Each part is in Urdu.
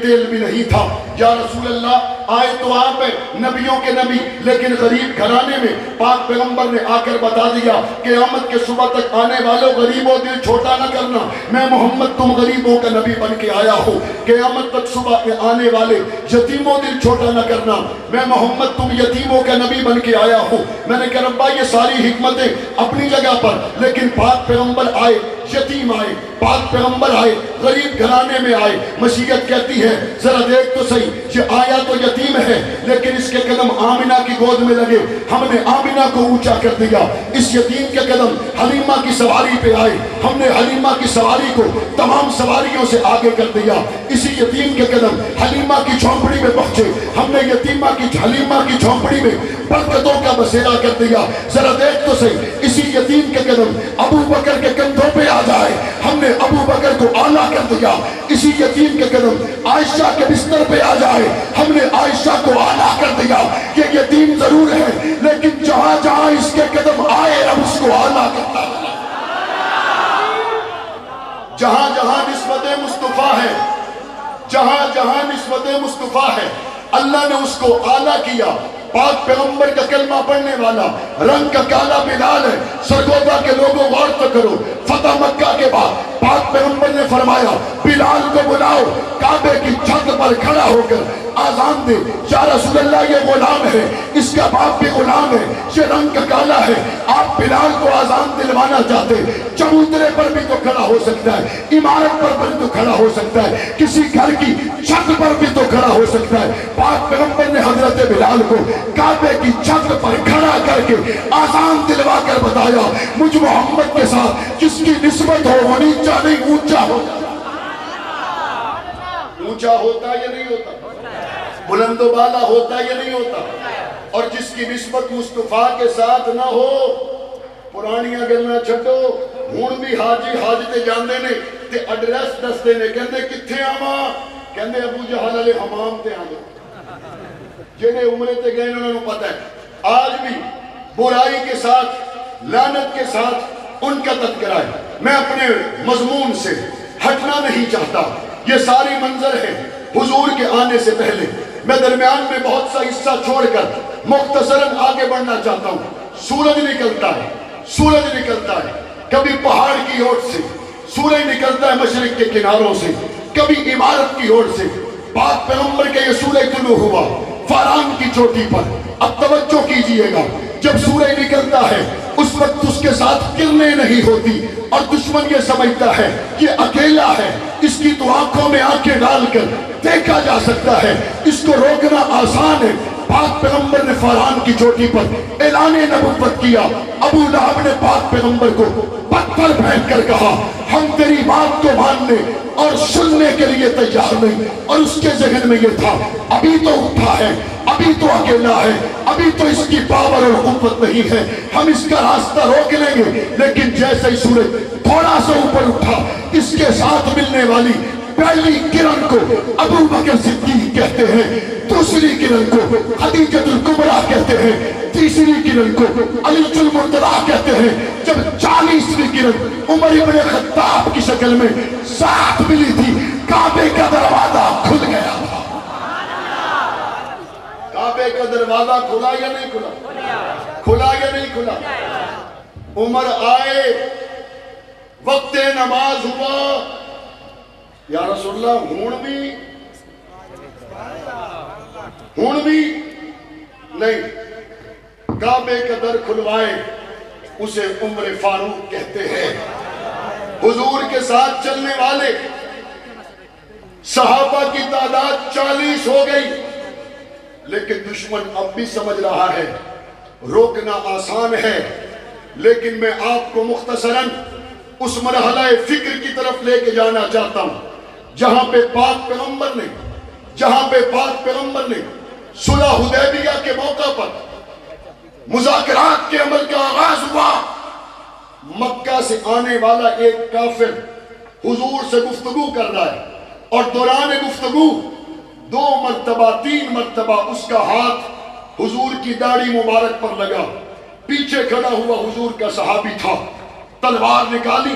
تیل بھی نہیں تھا۔ یا رسول اللہ آئے تو آپ ہیں نبیوں کے نبی، لیکن غریب گھرانے میں پاک پیغمبر نے آ کر بتا دیا قیامت کے صبح تک آنے والوں غریبوں دل چھوٹا نہ کرنا، میں محمد تم غریبوں کا نبی بن کے آیا ہوں۔ قیامت تک صبح کے آنے والے یتیموں دل چھوٹا نہ کرنا، میں محمد تم یتیموں کا نبی بن کے آیا ہوں۔ میں نے کہا ربا یہ ساری حکمتیں اپنی جگہ پر، لیکن پاک پیغمبر آئے، یتیم آئے، پاک پیغمبر آئے، غریب گھرانے میں آئے۔ مشیت کہتی ہے ذرا دیکھ تو صحیح، یہ آیا تو یتیم ہے لیکن اس کے قدم آمنہ کی گود میں لگے، ہم نے آمنہ کو اونچا کر دیا۔ اس یتیم کے قدم حلیمہ کی سواری پہ آئے، ہم نے حلیمہ کی سواری کو تمام سواریوں سے آگے کر دیا۔ اسی یتیم کے قدم حلیمہ کی جھونپڑی میں پہنچے، ہم نے حلیمہ کی جھونپڑی میں برکتوں کا بسیرا کر دیا۔ ذرا دیکھ تو صحیح، اسی یتیم کے قدم ابو بکر کے کندھوں پہ آ جائے، ہم نے ابو بکر کو اعلیٰ کر دیا۔ اسی یتیم کے قدم عائشہ کے بستر پہ آ جائے، ہم نے عائشہ کو اعلیٰ کر دیا۔ یہ یتیم ضرور ہے لیکن جہاں جہاں اس کے قدم آئے اب اس کو اعلیٰ کرتا ہے۔ جہاں جہاں نسبت مصطفیٰ ہے، جہاں جہاں نسبت مصطفیٰ ہے، اللہ نے اس کو اعلیٰ کیا۔ پاک پیغمبر کا کلمہ پڑھنے والا رنگ کا کالا بلال ہے۔ سرگودا کے لوگوں غور تو کرو، فتح مکہ کے بعد پاک پیغمبر نے فرمایا بلال کو بلاؤ، کعبے کی چھت پر کھڑا ہو کر آزان دے۔ یا رسول اللہ یہ غلام ہے، اس کا باپ بھی غلام ہے، یہ رنگ کا کالا ہے، آپ بلال کو آزان دلوانا چاہتے، چبوترے پر بھی تو کھڑا ہو سکتا ہے، عمارت پر بھی تو کھڑا ہو سکتا ہے، کسی گھر کی چھت پر بھی تو کھڑا ہو سکتا ہے۔ پاک پیغمبر نے حضرت بلال کو کعبے کی چھت پر کھڑا کر کے آزان دلوا کر بتایا مجھ محمد کے ساتھ جس کی نسبت ہو وہ نیچا نہیں اونچا ہو جاتا۔ اونچا ہوتا یا نہیں ہوتا؟ بلند و بالا ہوتا یا نہیں ہوتا؟ اور جس کی نسبت مصطفیٰ کے ساتھ نہ ہو، پرانیاں گلنا چھٹو، ہون بھی حاجی حاجتے جاندے نے تے ایڈریس دستے نے، کہندے کتھے آواں؟ کہندے ابو جہل علیہ حمام تے آندے، جنہیں عمرے تے گئے انہوں نے پتہ ہے۔ آج بھی برائی کے ساتھ، لعنت کے ساتھ ان کا تذکرہ ہے۔ میں اپنے مضمون سے ہٹنا نہیں چاہتا، یہ ساری منظر ہے حضور کے آنے سے پہلے۔ میں درمیان میں بہت سا حصہ چھوڑ کر مختصراً آگے بڑھنا چاہتا ہوں۔ سورج نکلتا ہے، سورج نکلتا ہے، کبھی پہاڑ کی اوٹ سے، سورج نکلتا ہے مشرق کے کناروں سے، کبھی عمارت کی اوٹ سے۔ پاک پیغمبر کے یہ سورج طلوع ہوا فاران کی چوٹی پر۔ اب توجہ کیجئے گا، جب سورج نکلتا ہے اس وقت اس کے ساتھ کرنیں نہیں ہوتی اور دشمن یہ سمجھتا ہے یہ اکیلا ہے، اس کی تو آنکھوں میں آنکھیں ڈال کر دیکھا جا سکتا ہے، اس کو روکنا آسان ہے۔ پاک پیغمبر نے فاران کی چوٹی پر اعلان نبوت کیا۔ ابو لہب نے پاک پیغمبر کو پتھر پھینک کر کہا ہم تیری بات کو ماننے اور سننے کے لیے تیار نہیں، اور اس کے ذہن میں یہ تھا ابھی تو اٹھا ہے، ابھی تو اکیلا ہے، ابھی تو اس کی پاور اور قوت نہیں ہے، ہم اس کا راستہ روک لیں گے۔ لیکن جیسے ہی سورج تھوڑا سا اوپر اٹھا، اس کے ساتھ ملنے والی پہلی کرن کو ابو بکر صدیق کہتے ہیں، دوسری کرن کو خدیجہ الکبریٰ کہتے ہیں، تیسری کرن کو علی المرتضیٰ کہتے ہیں، جب 40ویں کرن عمر ابن خطاب کی شکل میں ساتھ ملی تھی، کعبے کا دروازہ کھل گیا تھا۔ کعبے کا دروازہ کھلا یا نہیں کھلا؟ کھلا یا نہیں کھلا؟ عمر آئے، وقت نماز ہوا، یا رسول اللہ ہون بھی نہیں، کعبے کا در کھلوائے، اسے عمر فاروق کہتے ہیں۔ حضور کے ساتھ چلنے والے صحابہ کی تعداد 40 ہو گئی، لیکن دشمن اب بھی سمجھ رہا ہے روکنا آسان ہے۔ لیکن میں آپ کو مختصراً اس مرحلہ فکر کی طرف لے کے جانا چاہتا ہوں جہاں پہ پاک پیغمبر نے صلح حدیبیہ کے موقع پر مذاکرات کے عمل کا آغاز ہوا۔ مکہ سے آنے والا ایک کافر حضور سے گفتگو کر رہا ہے، اور دوران گفتگو 2 مرتبہ 3 مرتبہ اس کا ہاتھ حضور کی داڑھی مبارک پر لگا۔ پیچھے کھڑا ہوا حضور کا صحابی تھا، تلوار نکالی،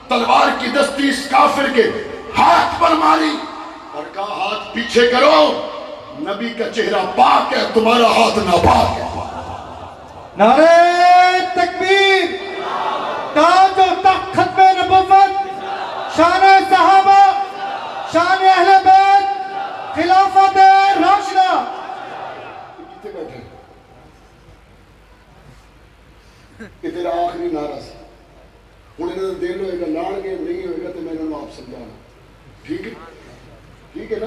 تلوار کی دستی اس کافر کے ہاتھ پر ماری، اور کہا ہاتھ پیچھے کرو، نبی کا چہرہ پاک ہے، تمہارا ہاتھ ناپاک ہے۔ نعرہ تکبیر، تاج و تخت ختم نبوت، شان صحابہ، شان اہل بیت، خلافت راشدہ۔ کتنے بیٹھے کہ تیرا آخری نعرہ سے ہوں انہوں نے دل ہوئے گا، لان گے نہیں ہوئے گا تو میں انہوں نے آپ سمجھانا، ٹھیک ہے؟ ٹھیک ہے نا؟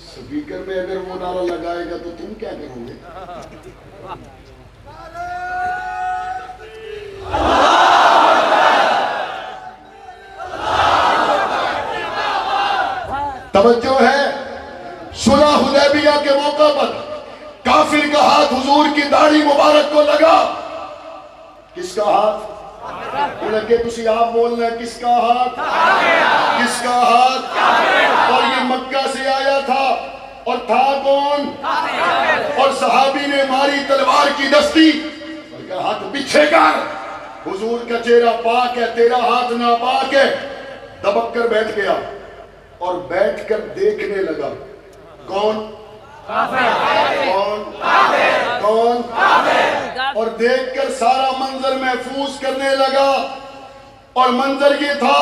سپیکر میں اگر وہ نعرہ لگائے گا تو تم کیا کرو گے؟ توجہ ہے، صلح حدیبیہ کے موقع پر کافر کا ہاتھ حضور کی داڑھی مبارک کو لگا۔ کس کا ہاتھ؟ لگے تسی آپ بولنا ہے، کس کا ہاتھ؟ کس کا ہاتھ؟ اور یہ مکہ سے آیا تھا، اور تھا کون؟ اور صحابی نے ماری تلوار کی دستی، اور کہا ہاتھ پیچھے کر، حضور کا چہرہ پاک ہے، تیرا ہاتھ ناپاک ہے۔ دبک کر بیٹھ گیا اور بیٹھ کر دیکھنے لگا، کون؟ کون؟ کون؟ اور دیکھ کر سارا منظر محفوظ کرنے لگا، اور منظر یہ تھا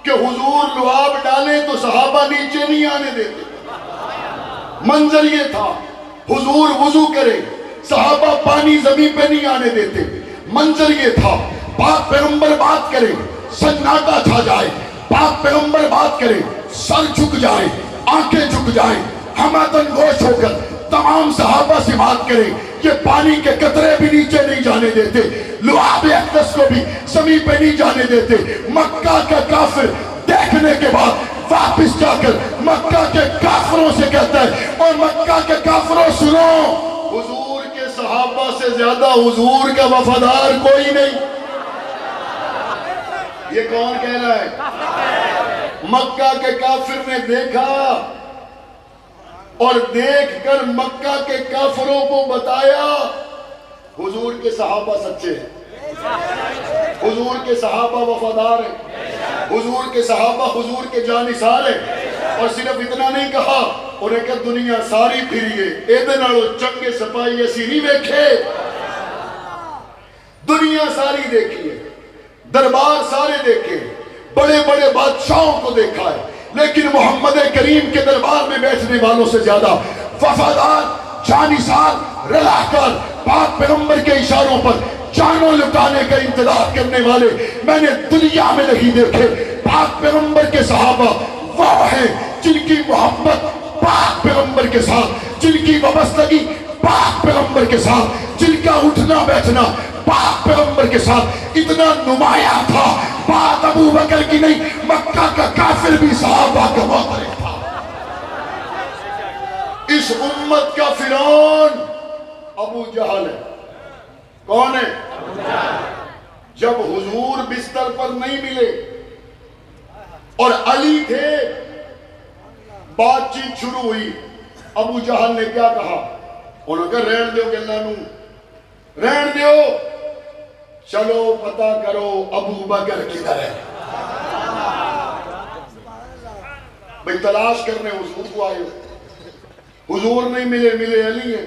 کہ حضور لعاب ڈالیں تو صحابہ نیچے نہیں آنے دیتے۔ منظر یہ تھا حضور وضو کرے، صحابہ پانی زمین پہ نہیں آنے دیتے۔ منظر یہ تھا پاک پیغمبر بات کرے، سناٹا چھا جائے، پاک پیغمبر بات کرے، سر جھک جائے، آنکھیں جھک جائیں، ہمتن گوش ہو کر تمام صحابہ سے بات کرے، یہ پانی کے قطرے بھی نیچے نہیں جانے دیتے، لعاب اقدس کو بھی زمین پہ نہیں جانے دیتے۔ مکہ کا کافر دیکھنے کے بعد واپس جا کر مکہ کے کافروں سے کہتا ہے، اور مکہ کے کافروں سنو، حضور کے صحابہ سے زیادہ حضور کا وفادار کوئی نہیں۔ یہ کون کہہ رہا ہے؟ مکہ کے کافر نے دیکھا، اور دیکھ کر مکہ کے کافروں کو بتایا حضور کے صحابہ سچے ہیں، حضور کے صحابہ وفادار ہیں، حضور کے صحابہ حضور کے جانثار ہیں۔ اور صرف اتنا نہیں کہا، انہیں کہ دنیا ساری پھریے، ایدے نالو چنگے سپاہی ایسی نہیں دیکھے، دنیا ساری دیکھیے، دربار سارے دیکھے، بڑے بڑے بادشاہوں کو دیکھا ہے، لیکن محمد کریم کے دربار میں بیٹھنے والوں سے زیادہ وفادار، جانثار، رلا کر پاک پیغمبر کے اشاروں پر جانوں لٹانے کا انتظار کرنے والے میں نے دنیا میں نہیں دیکھے۔ پاک پیغمبر کے صحابہ وہ ہیں جن کی محبت پاک پیغمبر کے ساتھ، جن کی وابستگی پاک پیغمبر کے ساتھ، جن کا اٹھنا بیٹھنا پاک پیغمبر کے ساتھ اتنا نمایاں تھا، بات ابو بکر کی نہیں، مکہ کا کافر بھی صحابہ کا معترف تھا۔ اس امت کا فرعون ابو جہل ہے۔ کون ہے؟ جب حضور بستر پر نہیں ملے اور علی تھے، بات چیت شروع ہوئی، ابو جہل نے کیا کہا؟ انہوں نے کہا رہن دیو گلہ نو، رہن دیو، چلو پتہ کرو ابو بکر کدھر ہے۔ بھئی تلاش کرنے حضور کو آئے، حضور نہیں ملے، ملے علی ہیں۔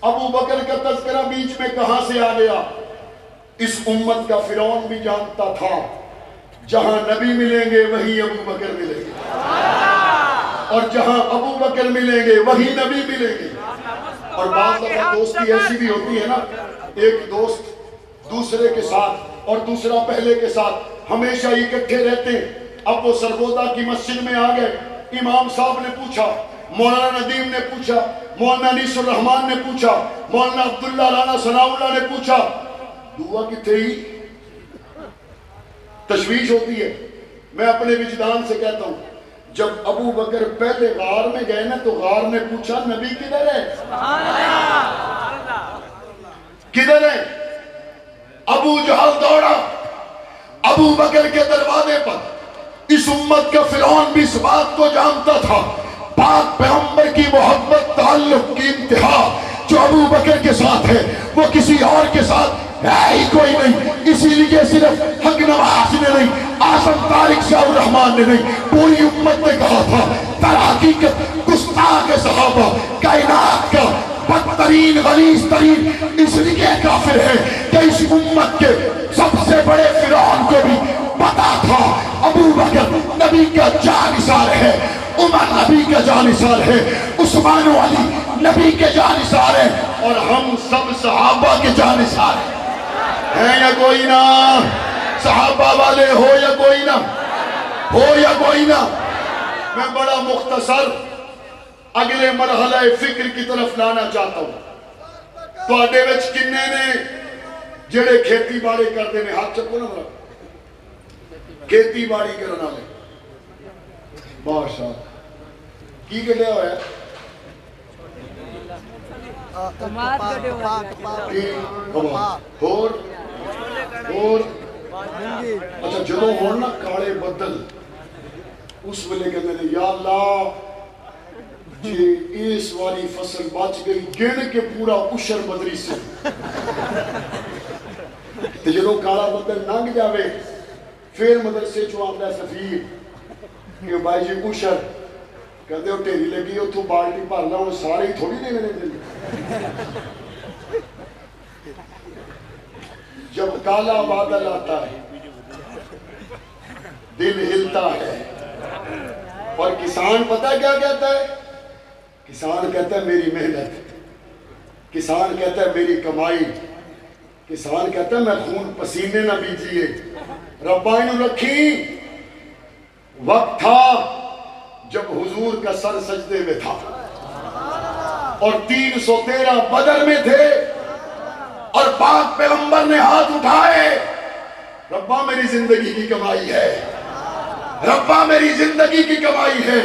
ابو بکر کا تذکرہ بیچ میں کہاں سے آ گیا؟ اس امت کا فرعون بھی جانتا تھا جہاں نبی ملیں گے وہی ابو بکر ملیں گے، اور جہاں ابو بکر ملیں گے وہی نبی ملیں گے۔ اور بعض دفعہ دوستی ایسی بھی ہوتی ہے نا، ایک دوست دوسرے کے ساتھ اور دوسرا پہلے کے ساتھ ہمیشہ اکٹھے رہتے ہیں۔ اب وہ سرگودا کی مسجد میں آ گئے، امام صاحب نے پوچھا، مولانا ندیم نے پوچھا، مولانا انیس الرحمن نے پوچھا، مولانا عبداللہ رانا ثناء اللہ نے پوچھا، دعا کتنے ہی؟ تشویش ہوتی ہے۔ میں اپنے وجدان سے کہتا ہوں، جب ابو بکر پہلے غار میں گئے نا تو غار نے پوچھا نبی کدھر ہے؟ کدھر ہے؟ ابو جہل دوڑا ابو بکر کے دروازے پر۔ اس امت کا فرعون بھی اس بات کو جانتا تھا، پاک پیغمبر کی محبت تعلق کی انتہا جو ابو بکر کے ساتھ ہے وہ کسی اور کے ساتھ ہے ہی کوئی نہیں. اسی لیے صرف حق نواز نے نہیں, اعظم طارق شاہ الرحمان نے نہیں, پوری امت نے کہا تھا در حقیقت گستاخ صحابہ کائنات کا بدترین غلیظ ترین اس لیے کافر ہے کہ اس امت کے سب سے بڑے فرعون کو بھی پتا تھا ابو بکر نبی کا جانثار ہے, عمر نبی کا جانثار ہے, عثمان و علی نبی کے جانثار ہیں, اور ہم سب صحابہ کے جانثار ہیں یا کوئی نہ؟ صحابہ والے ہو یا کوئی نہ ہو یا کوئی نہ. میں بڑا مختصر اگلے مرحلہ فکر کی طرف لانا چاہتا ہوں. تواڈے وچ کنے نے جڑے کھیتی باڑی کرتے ہیں؟ ہاتھ چکو نا ذرا. کھیتی باڑی کرنے والے ماشاءاللہ کی کڈیا ہوا ہے؟ اچھا جدوں ہون نا کالے بدل اس ویلے کہتے ہیں یا اللہ جی اس والی فصل بچ گئی گن کے پورا اشر بدری سے. تے جدوں کالا بدل لنگ جاوے پھر مدرسے چوں آندا سفیر کہ بھائی جی اشر کہتے ہو ٹھیری لگی اتھوں بالٹی بھر لا ہوں سارے ہی تھوڑی دینے دیں. جب کالا بادل آتا ہے دل ہلتا ہے, اور کسان پتہ کیا کہتا ہے؟ کسان کہتا ہے میری محنت, کسان کہتا ہے میری کمائی, کسان کہتا ہے میں خون پسینے نہ بیجیے. ربا انہوں رکھی وقت تھا جب حضور کا سر سجدے میں تھا اور 313 بدر میں تھے, اور پاک پیغمبر نے ہاتھ اٹھائے, ربا میری زندگی کی کمائی ہے, ربا میری زندگی کی کمائی ہے.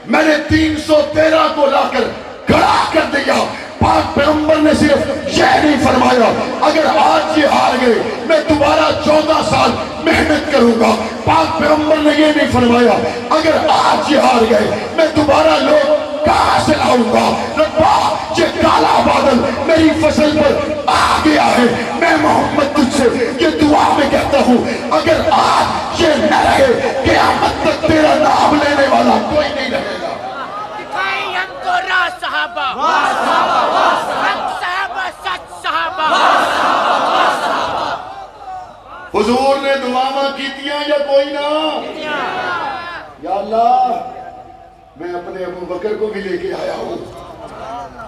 میں نے 313 کو لا کر کھڑا کر دیا. پاک پیغمبر نے صرف یہ نہیں فرمایا اگر آج یہ ہار گئے میں دوبارہ 14 سال محنت کروں گا. پاک پیغمبر نے یہ نہیں فرمایا اگر آج یہ ہار گئے میں دوبارہ لوگ کہاں سے لاؤں گا. ربا یہ کالا بادل میری فصل پر آ گیا ہے, میں محمد تجھ سے یہ دعا میں کہتا ہوں اگر آج یہ نہ رہے قیامت تک تیرا نام لینے والا کوئی نہیں رہے گا. دکھائی ہم کو راہ صحابہ, حق صحابہ, سچ صحابہ. حضور نے دعاواں کیتیاں یا کوئی نہ؟ یا اللہ میں اپنے ابو بکر کو بھی لے کے آیا ہوں,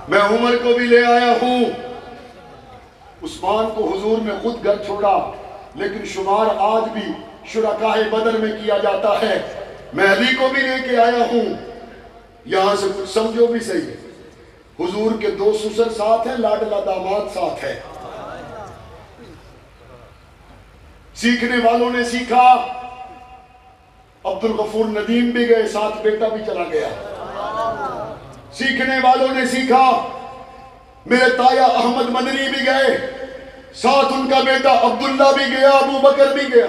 میں عمر کو بھی لے آیا ہوں. عثمان کو حضور نے خود گھر چھوڑا لیکن شمار آج بھی شرکاء بدر میں کیا جاتا ہے. میں علی کو بھی لے کے آیا ہوں. یہاں سے کچھ سمجھو بھی صحیح, حضور کے 2 سسر ساتھ ہیں, لاڈلا داماد ساتھ ہے. سیکھنے والوں نے سیکھا, عبد الغفور ندیم بھی گئے, ساتھ بیٹا بھی چلا گیا. سیکھنے والوں نے سیکھا, میرے تایا احمد مدنی بھی گئے, ساتھ ان کا بیٹا عبداللہ بھی گیا, ابو بکر بھی گیا.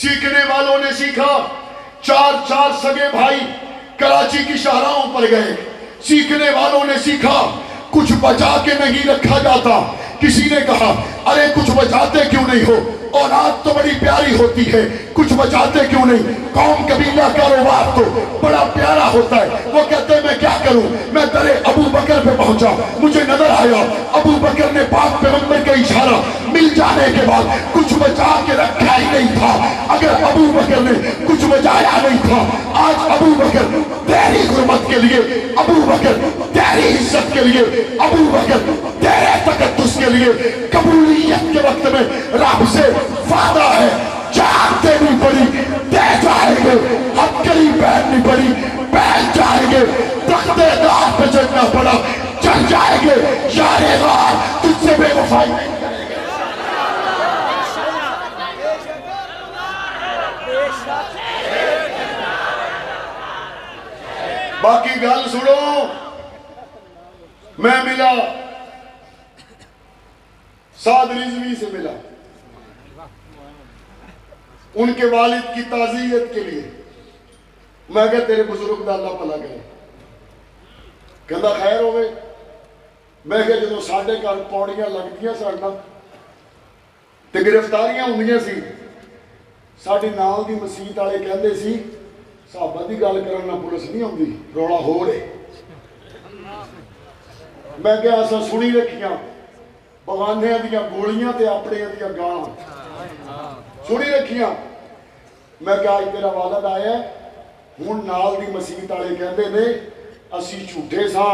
سیکھنے والوں نے سیکھا, 4 سگے بھائی کراچی کی شاہراہوں پر گئے. سیکھنے والوں نے سیکھا کچھ بچا کے نہیں رکھا جاتا. کسی نے کہا ارے کچھ بچاتے کیوں نہیں ہو, اولاد تو بڑی پیاری ہوتی ہے, کچھ بچاتے کیوں نہیں؟ قوم قبیلہ کاروبار تو بڑا پیارا ہوتا ہے. وہ کہتے ہیں میں کیا کروں, میں درے ابو بکر پہ پہنچا, مجھے نظر آیا ابو بکر نے پاک پیغمبر کا اشارہ مل جانے کے بعد کچھ بچا کے رکھا ہی نہیں تھا. اگر ابو بکر نے کچھ بچایا نہیں تھا, آج ابو بکر تیری حرمت کے لیے, ابو بکر تیری عزت کے لیے, ابو بکر تیرے تقدس کے لیے قبولیت کے وقت میں رب سے وعدہ ہے, جان دینی پڑی دے جائیں گے, ہتکڑی پہننی پڑی پہن جائیں گے, تخت دار پہ چڑھنا پڑا چڑھ جائیں گے. یار غار تجھ سے بے وفائی نہیں کریں گے. باقی گل سنو, میں ملا سعد رضوی سے ملا, ان کے والد کی تعزیت کے لیے. میں کہا تیرے بزرگ دا اللہ بھلا کرے, کہندا خیر ہوئے. میں کہا جدوں ساڈے گھر پوڑیاں لگدیاں سن, ਤੇ ਗ੍ਰਿਫਤਾਰੀਆਂ ਹੁੰਦੀਆਂ ਸੀ। ਸਾਡੇ ਨਾਲ ਦੀ ਮਸਜਿਦ ਵਾਲੇ ਕਹਿੰਦੇ ਸੀ ਸਾਹਬਾਂ ਦੀ ਗੱਲ ਕਰਨ ਨਾਲ ਪੁਲਿਸ ਨਹੀਂ ਆਉਂਦੀ, ਰੌਲਾ ਹੋਰ ਏ। ਮੈਂ ਕਿਹਾ ਅਸਾਂ ਸੁਣੀ ਰੱਖੀਆਂ ਬਗਾਨਿਆਂ ਦੀਆਂ ਗੋਲੀਆਂ ਤੇ ਆਪਣਿਆਂ ਦੀਆਂ ਗਾਲਾਂ ਸੁਣੀ ਰੱਖੀਆਂ। ਮੈਂ ਕਿਹਾ ਅੱਜ ਤੇਰਾ ਵਾਲਦ ਆਇਆ, ਹੁਣ ਨਾਲ ਦੀ ਮਸਜਿਦ ਵਾਲੇ ਕਹਿੰਦੇ ਨੇ ਅਸੀਂ ਝੂਠੇ ਸਾਂ,